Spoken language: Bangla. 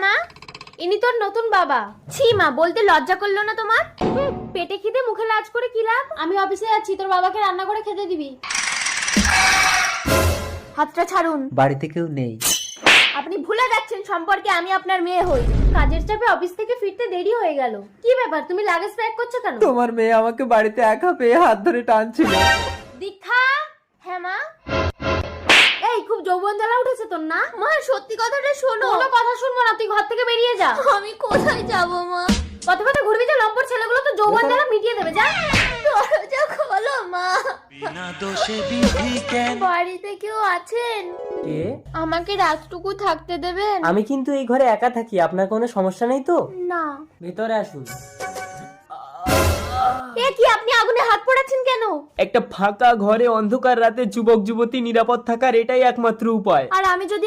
মা? ইনি তোর নতুন বাবা। ছি মা, বলতে লজ্জা করলো না তোমার? পেটে খিদে মুখে লাজ করে কি লাভ? আমি অফিসে যাচ্ছি, তোর বাবাকে রান্না করে খেতে দিবি। হাতটা ছাড়ুন। বাড়িতে কেউ নেই। আপনি ভুলে যাচ্ছেন সম্পর্কে আমি আপনার মেয়ে হই। কাজের চাপে অফিস থেকে ফিরতে দেরি হয়ে গেল। কি ব্যাপার, তুমি লাগেজ প্যাক করছো কেন? তোমার মেয়ে আমাকে বাড়িতে একা পেয়ে হাত ধরে টানছিল। দীক্ষা। হ্যাঁ মা। এই খুব যৌবন জ্বালা উঠেছে তোর না? মা সত্যি কথাটা শোনো। কোনো কথা শুনবো না, তুই ঘর থেকে বেরিয়ে যা। আমি কোথায় যাব মা? কত কথা ঘুরবি যে, লম্পট ছেলেগুলো তো যৌবন জ্বালা মিটিয়ে দেবে। যা দরজা খোলো মা। বিনা দোষে বিধি কেন? বাড়িতে কেউ আছেন? কে? আমাকে রাতটুকু থাকতে দেবেন? আমি কিন্তু এই ঘরে একা থাকি, আপনার কোনো সমস্যা নেই তো? না। ভিতরে আসুন। এ কি, আপনি আগুনে হাত পোড়াচ্ছেন কেন? একটা ফাঁকা ঘরে অন্ধকার রাতে যুবক যুবতী নিরাপদ থাকার এটাই একমাত্র উপায়। আর আমি যদি